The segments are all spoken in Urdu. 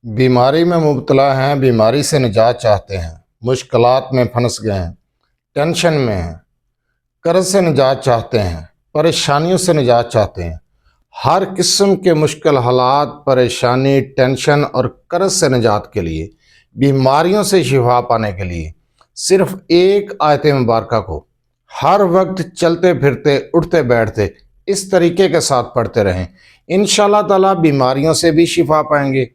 بیماری میں مبتلا ہیں، بیماری سے نجات چاہتے ہیں، مشکلات میں پھنس گئے ہیں، ٹینشن میں ہیں، قرض سے نجات چاہتے ہیں، پریشانیوں سے نجات چاہتے ہیں، ہر قسم کے مشکل حالات، پریشانی، ٹینشن اور قرض سے نجات کے لیے، بیماریوں سے شفا پانے کے لیے صرف ایک آیت مبارکہ کو ہر وقت چلتے پھرتے اٹھتے بیٹھتے اس طریقے کے ساتھ پڑھتے رہیں، انشاءاللہ تعالی بیماریوں سے بھی شفا پائیں گے،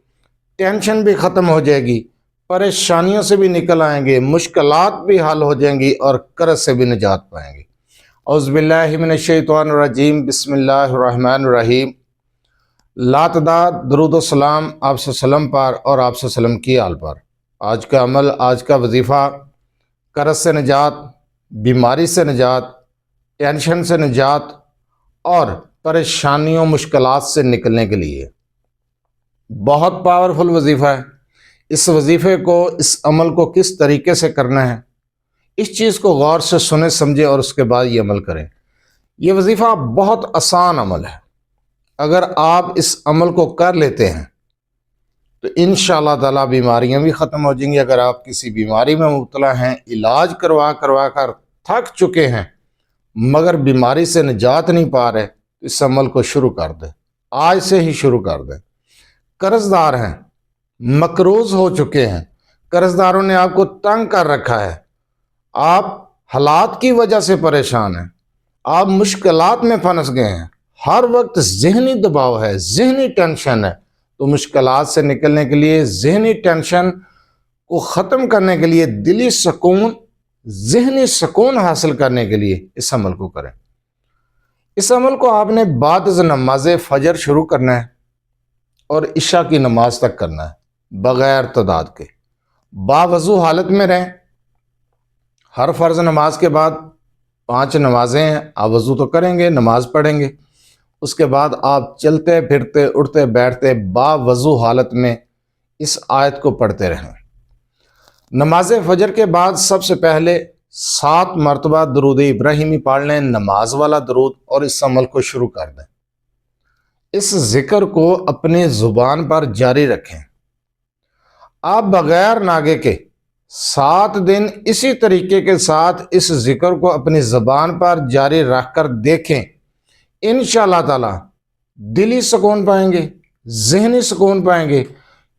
ٹینشن بھی ختم ہو جائے گی، پریشانیوں سے بھی نکل آئیں گے، مشکلات بھی حل ہو جائیں گی اور قرض سے بھی نجات پائیں گے۔ اعوذ باللہ من الشیطان الرجیم، بسم اللہ الرحمن الرحیم۔ لا تعداد درود و سلام آپ صلی اللہ علیہ وسلم پر اور آپ صلی اللہ علیہ وسلم کی آل پر۔ آج کا عمل، آج کا وظیفہ، قرض سے نجات، بیماری سے نجات، ٹینشن سے نجات اور پریشانیوں مشکلات سے نکلنے کے لیے بہت پاورفل وظیفہ ہے۔ اس وظیفے کو، اس عمل کو کس طریقے سے کرنا ہے، اس چیز کو غور سے سنیں، سمجھیں اور اس کے بعد یہ عمل کریں۔ یہ وظیفہ بہت آسان عمل ہے۔ اگر آپ اس عمل کو کر لیتے ہیں تو انشاءاللہ تعالی بیماریاں بھی ختم ہو جائیں گی۔ اگر آپ کسی بیماری میں مبتلا ہیں، علاج کروا کر تھک چکے ہیں مگر بیماری سے نجات نہیں پا رہے، اس عمل کو شروع کر دیں، آج سے ہی شروع کر دیں۔ قرض دار ہیں، مقروض ہو چکے ہیں، قرض داروں نے آپ کو تنگ کر رکھا ہے، آپ حالات کی وجہ سے پریشان ہیں، آپ مشکلات میں پھنس گئے ہیں، ہر وقت ذہنی دباؤ ہے، ذہنی ٹینشن ہے، تو مشکلات سے نکلنے کے لیے، ذہنی ٹینشن کو ختم کرنے کے لیے، دلی سکون، ذہنی سکون حاصل کرنے کے لیے اس عمل کو کریں۔ اس عمل کو آپ نے بعد از نماز فجر شروع کرنا ہے اور عشاء کی نماز تک کرنا ہے، بغیر تعداد کے۔ باوضو حالت میں رہیں۔ ہر فرض نماز کے بعد 5 نمازیں ہیں، آپ وضو تو کریں گے، نماز پڑھیں گے، اس کے بعد آپ چلتے پھرتے اٹھتے بیٹھتے باوضو حالت میں اس آیت کو پڑھتے رہیں۔ نماز فجر کے بعد سب سے پہلے 7 مرتبہ درود ابراہیمی پڑھ لیں، نماز والا درود، اور اس عمل کو شروع کر دیں۔ اس ذکر کو اپنی زبان پر جاری رکھیں۔ آپ بغیر ناگے کے 7 دن اسی طریقے کے ساتھ اس ذکر کو اپنی زبان پر جاری رکھ کر دیکھیں، انشاءاللہ تعالی دلی سکون پائیں گے، ذہنی سکون پائیں گے۔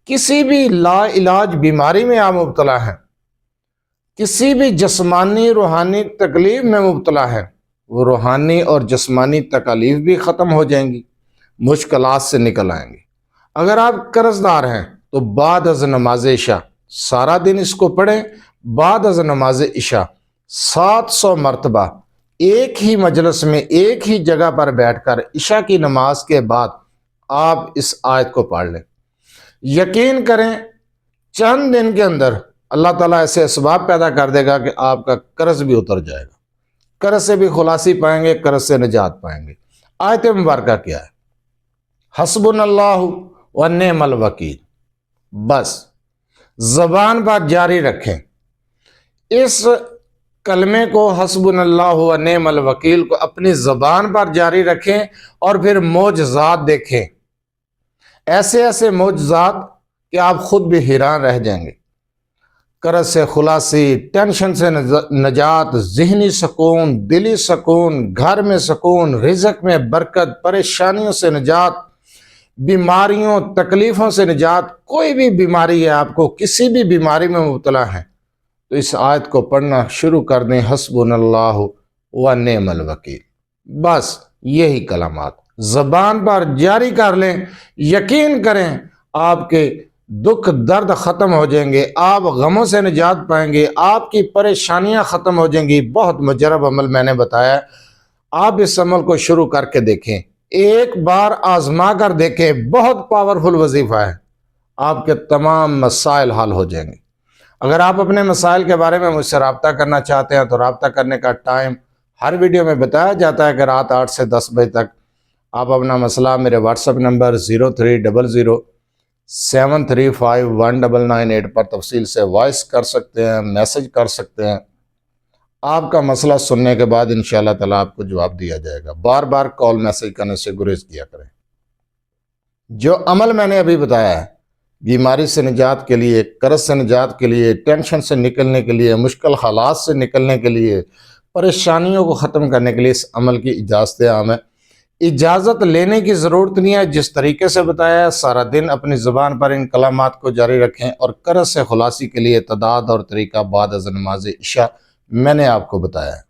کسی بھی لا علاج بیماری میں آپ مبتلا ہیں، کسی بھی جسمانی روحانی تکلیف میں مبتلا ہے، وہ روحانی اور جسمانی تکالیف بھی ختم ہو جائیں گی، مشکلات سے نکل آئیں گے۔ اگر آپ قرض دار ہیں تو بعد از نماز عشاء سارا دن اس کو پڑھیں، بعد از نماز عشاء 700 مرتبہ ایک ہی مجلس میں، ایک ہی جگہ پر بیٹھ کر عشاء کی نماز کے بعد آپ اس آیت کو پڑھ لیں۔ یقین کریں چند دن کے اندر اللہ تعالیٰ ایسے اسباب پیدا کر دے گا کہ آپ کا قرض بھی اتر جائے گا، قرض سے بھی خلاصی پائیں گے، قرض سے نجات پائیں گے۔ آیت مبارکہ کیا ہے؟ حسبنا اللہ و نعم الوکیل۔ بس زبان پر جاری رکھیں اس کلمے کو، حسبنا اللہ و نعم الوکیل کو اپنی زبان پر جاری رکھیں اور پھر معجزات دیکھیں، ایسے ایسے معجزات کہ آپ خود بھی حیران رہ جائیں گے۔ قرض سے خلاصی، ٹینشن سے نجات، ذہنی سکون، دلی سکون، گھر میں سکون، رزق میں برکت، پریشانیوں سے نجات، بیماریوں تکلیفوں سے نجات۔ کوئی بھی بیماری ہے، آپ کو کسی بھی بیماری میں مبتلا ہے تو اس آیت کو پڑھنا شروع کر دیں، حسبنا اللہ و نعم الوکیل۔ بس یہی کلمات زبان پر جاری کر لیں، یقین کریں آپ کے دکھ درد ختم ہو جائیں گے، آپ غموں سے نجات پائیں گے، آپ کی پریشانیاں ختم ہو جائیں گی۔ بہت مجرب عمل میں نے بتایا، آپ اس عمل کو شروع کر کے دیکھیں، ایک بار آزما کر دیکھیں، بہت پاورفل وظیفہ ہے، آپ کے تمام مسائل حل ہو جائیں گے۔ اگر آپ اپنے مسائل کے بارے میں مجھ سے رابطہ کرنا چاہتے ہیں تو رابطہ کرنے کا ٹائم ہر ویڈیو میں بتایا جاتا ہے کہ رات 8 سے 10 بجے تک آپ اپنا مسئلہ میرے واٹس ایپ نمبر 0300735198 پر تفصیل سے وائس کر سکتے ہیں، میسج کر سکتے ہیں۔ آپ کا مسئلہ سننے کے بعد انشاءاللہ تعالیٰ آپ کو جواب دیا جائے گا۔ بار بار کال میسج کرنے سے گریز کیا کریں۔ جو عمل میں نے ابھی بتایا ہے بیماری سے نجات کے لیے، قرض سے نجات کے لیے، ٹینشن سے نکلنے کے لیے، مشکل حالات سے نکلنے کے لیے، پریشانیوں کو ختم کرنے کے لیے اس عمل کی اجازت عام ہے۔ اجازت لینے کی ضرورت نہیں ہے، جس طریقے سے بتایا ہے سارا دن اپنی زبان پر ان کلمات کو جاری رکھیں، اور قرض سے خلاصی کے لیے تعداد اور طریقہ بعد از نماز عشاء میں نے آپ کو بتایا ہے۔